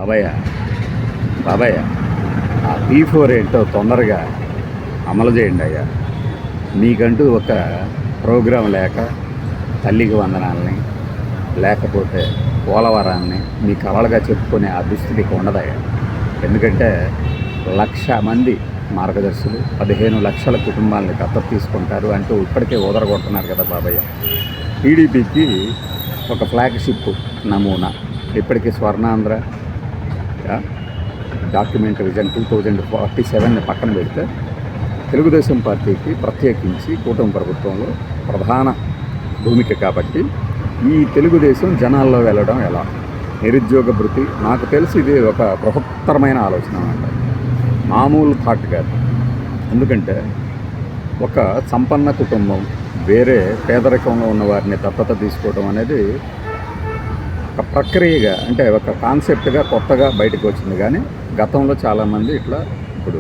బాబాయ్ బాబాయ్ ఆ P4 ఏంటో తొందరగా అమలు చేయండి అయ్యా. మీకంటూ ఒక ప్రోగ్రాం లేక తల్లికి వందనాలని లేకపోతే పోలవరాన్ని మీ కలలుగా చెప్పుకునే ఆ దుస్థితికి ఉండదయ్యా. ఎందుకంటే 1,00,000 మంది మార్గదర్శులు 15 లక్షల కుటుంబాలని దత్తత తీసుకుంటారు అంటూ ఇప్పటికే ఊదరగొడుతున్నారు కదా బాబాయ్. టీడీపీకి ఒక ఫ్లాగ్షిప్ నమూనా ఇప్పటికీ స్వర్ణాంధ్ర డాక్యుమెంట్ విజన్ 2047ని పక్కన పెడితే తెలుగుదేశం పార్టీకి ప్రత్యేకించి కూటమి ప్రభుత్వంలో ప్రధాన భూమిక కాబట్టి ఈ తెలుగుదేశం జనాల్లో వెళ్ళడం ఎలా, నిరుద్యోగ భృతి, నాకు తెలిసి ఇది ఒక బృహత్తరమైన ఆలోచన అన్నమాట, మామూలు థాట్ కాదు. ఎందుకంటే ఒక సంపన్న కుటుంబం వేరే పేదరికంలో ఉన్న వారిని దత్తత తీసుకోవడం అనేది ఒక ప్రక్రియగా, అంటే ఒక కాన్సెప్ట్గా కొత్తగా బయటకు వచ్చింది. కానీ గతంలో చాలామంది ఇట్లా, ఇప్పుడు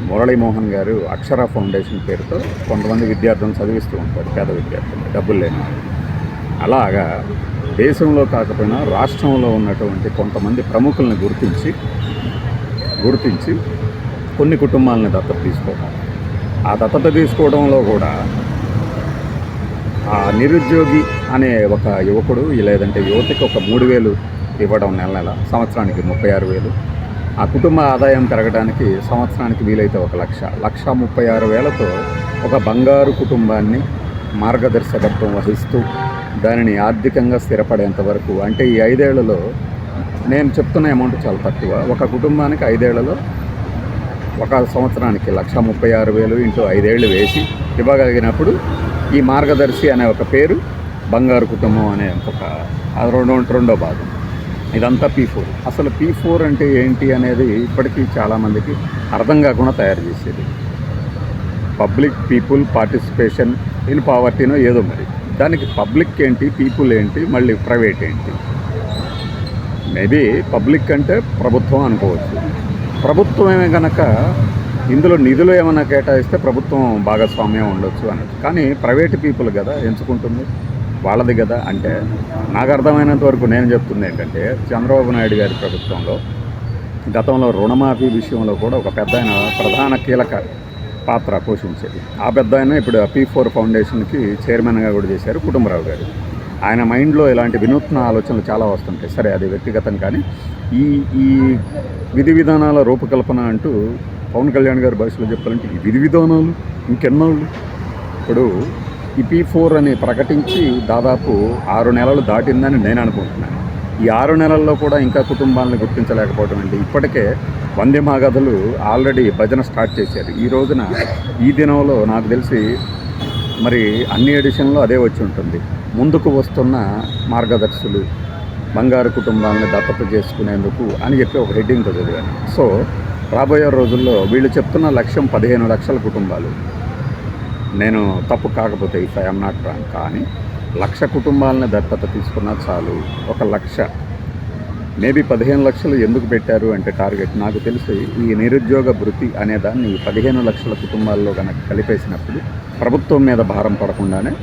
మురళీమోహన్ గారు అక్షర ఫౌండేషన్ పేరుతో కొంతమంది విద్యార్థులను చదివిస్తూ ఉంటారు, పేద విద్యార్థులు, డబ్బులు లేని. అలాగా దేశంలో కాకపోయినా రాష్ట్రంలో ఉన్నటువంటి కొంతమంది ప్రముఖుల్ని గుర్తించి కొన్ని కుటుంబాలని దత్తత తీసుకోవడం. ఆ దత్తత తీసుకోవడంలో కూడా ఆ నిరుద్యోగి అనే ఒక యువకుడు లేదంటే యువతికి ఒక 3,000 ఇవ్వడం నెల సంవత్సరానికి 36,000. ఆ కుటుంబ ఆదాయం పెరగడానికి సంవత్సరానికి వీలైతే 1,36,000తో ఒక బంగారు కుటుంబాన్ని మార్గదర్శకత్వం వహిస్తూ దానిని ఆర్థికంగా స్థిరపడేంత వరకు, అంటే ఈ 5 ఏళ్లలో నేను చెప్తున్న అమౌంట్ చాలా తక్కువ. ఒక కుటుంబానికి 5 ఏళ్లలో ఒక సంవత్సరానికి 1,36,000 ఇంటూ 5 ఏళ్ళు వేసి ఇవ్వగలిగినప్పుడు ఈ మార్గదర్శి అనే ఒక పేరు, బంగారు కుటుంబం అనే ఒక రెండో భాగం. ఇదంతా P4. అసలు P4 అంటే ఏంటి అనేది ఇప్పటికీ చాలామందికి అర్థం కాకుండా తయారు చేసేది. పబ్లిక్ పీపుల్ పార్టిసిపేషన్ ఇన్ పావర్టీనో ఏదో. మరి దానికి పబ్లిక్ ఏంటి, పీపుల్ ఏంటి, మళ్ళీ ప్రైవేట్ ఏంటి? మేబీ పబ్లిక్ అంటే ప్రభుత్వం అనుకోవచ్చు. ప్రభుత్వమే కనుక ఇందులో నిధులు ఏమైనా కేటాయిస్తే ప్రభుత్వం భాగస్వామ్యం ఉండొచ్చు అనొచ్చు. కానీ ప్రైవేట్ పీపుల్ కదా ఎంచుకుంటుంది, వాళ్ళది కదా. అంటే నాకు అర్థమైనంత వరకు నేను చెప్తుంది ఏంటంటే, చంద్రబాబు నాయుడు గారి ప్రభుత్వంలో గతంలో రుణమాఫీ విషయంలో కూడా ఒక పెద్ద ఆయన ప్రధాన కీలక పాత్ర పోషించేది. ఆ పెద్ద ఆయన ఇప్పుడు P4 ఫౌండేషన్కి చైర్మన్గా కూడా చేశారు, కుటుంబరావు గారు. ఆయన మైండ్లో ఇలాంటి వినూత్న ఆలోచనలు చాలా వస్తుంటాయి. సరే, అది వ్యక్తిగతం. కానీ ఈ విధి విధానాల రూపకల్పన అంటూ పవన్ కళ్యాణ్ గారి భాషలో చెప్పాలంటే ఈ విధి విధానాలు ఇంకెన్నాళ్ళు. ఇప్పుడు ఈ P4 అని ప్రకటించి దాదాపు 6 నెలలు దాటిందని నేను అనుకుంటున్నాను. ఈ 6 నెలల్లో కూడా ఇంకా కుటుంబాలను గుర్తించలేకపోవడం అంటే, ఇప్పటికే వందే మాగధులు ఆల్రెడీ భజన స్టార్ట్ చేశారు. ఈ రోజున ఈ దినంలో నాకు తెలిసి మరి అన్ని ఎడిషన్లో అదే వచ్చి ఉంటుంది. ముందుకు వస్తున్న మార్గదర్శులు బంగారు కుటుంబాలను దత్తత చేసుకునేందుకు అని చెప్పి ఒక హెడ్డింగ్తో చదివాను. సో రాబోయే రోజుల్లో వీళ్ళు చెప్తున్న లక్ష్యం 15 లక్షల కుటుంబాలు. నేను తప్పు కాకపోతే ఇఫ్ ఐఎమ్ నాట్ రాంగ్. కానీ 1,00,000 కుటుంబాలని దత్తత తీసుకున్నా చాలు. 1,00,000 మేబీ 15 లక్షలు ఎందుకు పెట్టారు అంటే టార్గెట్, నాకు తెలిసి ఈ నిరుద్యోగ భృతి అనేదాన్ని 15 లక్షల కుటుంబాల్లో కనుక కలిపేసినప్పుడు ప్రభుత్వం మీద భారం పడకుండానే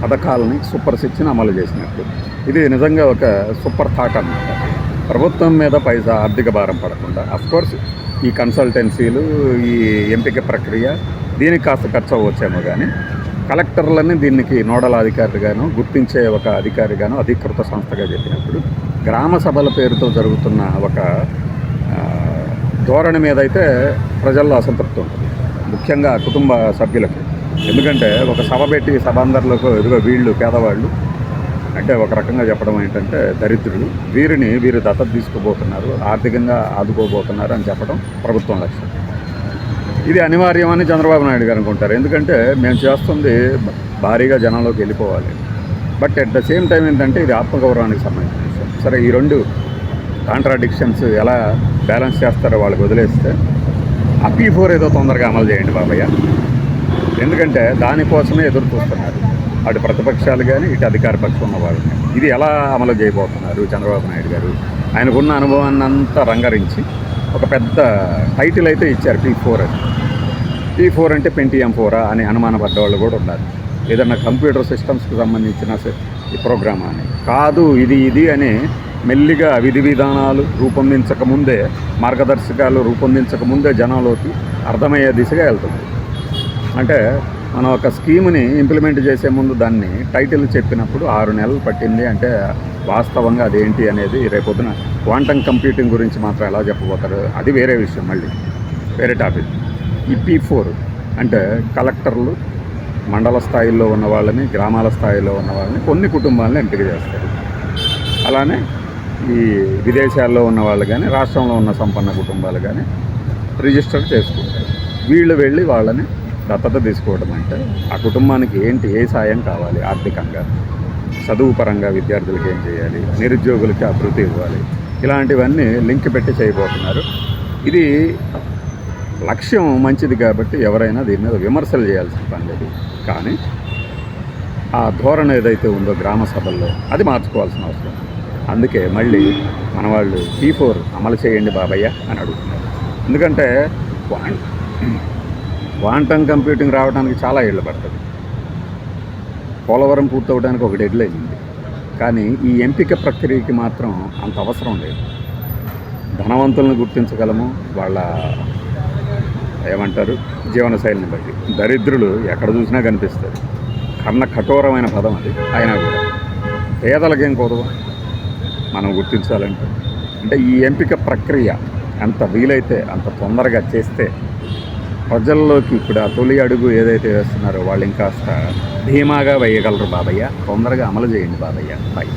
పథకాలని సూపర్ 6ని అమలు చేసినట్టు. ఇది నిజంగా ఒక సూపర్ థాట్ అన్నమాట. ప్రభుత్వం మీద పైసా ఆర్థిక భారం పడకుండా. అఫ్కోర్స్ ఈ కన్సల్టెన్సీలు, ఈ ఎంపిక ప్రక్రియ దీనికి కాస్త ఖర్చు అవ్వచ్చేమో. కానీ కలెక్టర్లని దీనికి నోడల్ అధికారిగాను, గుర్తించే ఒక అధికారిగాను, అధికృత సంస్థగా చెప్పినప్పుడు గ్రామ సభల పేరుతో జరుగుతున్న ఒక ధోరణి మీద అయితే ప్రజల్లో అసంతృప్తి ఉంటుంది, ముఖ్యంగా కుటుంబ సభ్యులకి. ఎందుకంటే ఒక సభ పెట్టి సభాందరులకు ఎదుగో వీళ్ళు పేదవాళ్ళు, అంటే ఒక రకంగా చెప్పడం ఏంటంటే దరిద్రులు, వీరు దత్తత తీసుకోబోతున్నారు, ఆర్థికంగా ఆదుకోబోతున్నారు అని చెప్పడం ప్రభుత్వం లక్ష్యం. ఇది అనివార్యమని చంద్రబాబు నాయుడు గారు అనుకుంటారు. ఎందుకంటే మేము చేస్తుంది భారీగా జనంలోకి వెళ్ళిపోవాలి. But at the same time ఏంటంటే ఇది ఆత్మగౌరవానికి సంబంధించిన విషయం. సరే, ఈ రెండు కాంట్రాడిక్షన్స్ ఎలా బ్యాలెన్స్ చేస్తారో వాళ్ళకి వదిలేస్తే ఆ P4 ఏదో తొందరగా అమలు చేయండి బాబయ్య. ఎందుకంటే దానికోసమే ఎదురు చూస్తున్నారు అటు ప్రతిపక్షాలు కానీ ఇటు అధికార పక్షం ఉన్న వాళ్ళు. ఇది ఎలా అమలు చేయబోతున్నారు చంద్రబాబు నాయుడు గారు? ఆయనకున్న అనుభవాన్ని అంతా రంగరించి ఒక పెద్ద టైటిల్ అయితే ఇచ్చారు, P4 అని. P4 అంటే Pentium 4 అని అనుమానపడ్డ వాళ్ళు కూడా ఉన్నారు. ఏదన్నా కంప్యూటర్ సిస్టమ్స్కి సంబంధించిన ఈ ప్రోగ్రామ్ అని కాదు, ఇది అని మెల్లిగా విధి విధానాలు రూపొందించకముందే, మార్గదర్శకాలు రూపొందించకముందే జనంలోకి అర్థమయ్యే దిశగా వెళ్తుంది. అంటే మనం ఒక స్కీమ్ని ఇంప్లిమెంట్ చేసే ముందు దాన్ని టైటిల్ చెప్పినప్పుడు 6 నెలలు పట్టింది అంటే వాస్తవంగా అదేంటి అనేది రేపొద్దున క్వాంటమ్ కంప్యూటింగ్ గురించి మాత్రం ఎలా చెప్పబోతారు అది వేరే విషయం, మళ్ళీ వేరే టాపిక్. ఈ P4 అంటే కలెక్టర్లు మండల స్థాయిలో ఉన్న వాళ్ళని, గ్రామాల స్థాయిలో ఉన్న వాళ్ళని, కొన్ని కుటుంబాలను ఎంపిక చేస్తారు. అలానే ఈ విదేశాల్లో ఉన్న వాళ్ళు కానీ, రాష్ట్రంలో ఉన్న సంపన్న కుటుంబాలు కానీ రిజిస్టర్ చేసుకుంటారు. వీళ్ళు వెళ్ళి వాళ్ళని దత్తత తీసుకోవడం అంటే ఆ కుటుంబానికి ఏంటి, ఏ సాయం కావాలి, ఆర్థికంగా, చదువు పరంగా విద్యార్థులకి ఏం చేయాలి, నిరుద్యోగులకి అభివృద్ధి ఇవ్వాలి, ఇలాంటివన్నీ లింక్ పెట్టి చేయబోతున్నారు. ఇది లక్ష్యం మంచిది కాబట్టి ఎవరైనా దీని మీద విమర్శలు చేయాల్సిన పని లేదు. కానీ ఆ ధోరణి ఏదైతే ఉందో గ్రామ సభల్లో అది మార్చుకోవాల్సిన అవసరం. అందుకే మళ్ళీ మన వాళ్ళు P4 అమలు చేయండి బాబయ్య అని అడుగుతున్నారు. ఎందుకంటే క్వాంటమ్ కంప్యూటింగ్ రావడానికి చాలా ఏళ్ళు పడుతుంది. పోలవరం పూర్తవడానికి ఒక డెడ్లైన్ ఉంది. కానీ ఈ ఎంపిక ప్రక్రియకి మాత్రం అంత అవసరం లేదు. ధనవంతులను గుర్తించగలము, వాళ్ళ ఏమంటారు జీవనశైలిని బట్టి. దరిద్రులు ఎక్కడ చూసినా కనిపిస్తారు. కన్న కఠోరమైన పదం అది, అయినా కూడా పేదలకేం కొదవ మనం గుర్తించాలంటే. అంటే ఈ ఎంపిక ప్రక్రియ ఎంత వీలైతే అంత తొందరగా చేస్తే ప్రజల్లోకి ఇప్పుడు ఆ తొలి అడుగు ఏదైతే వేస్తున్నారో వాళ్ళు ఇంకాస్త ధీమాగా వేయగలరు బాబయ్య. తొందరగా అమలు చేయండి బాబయ్య. బై.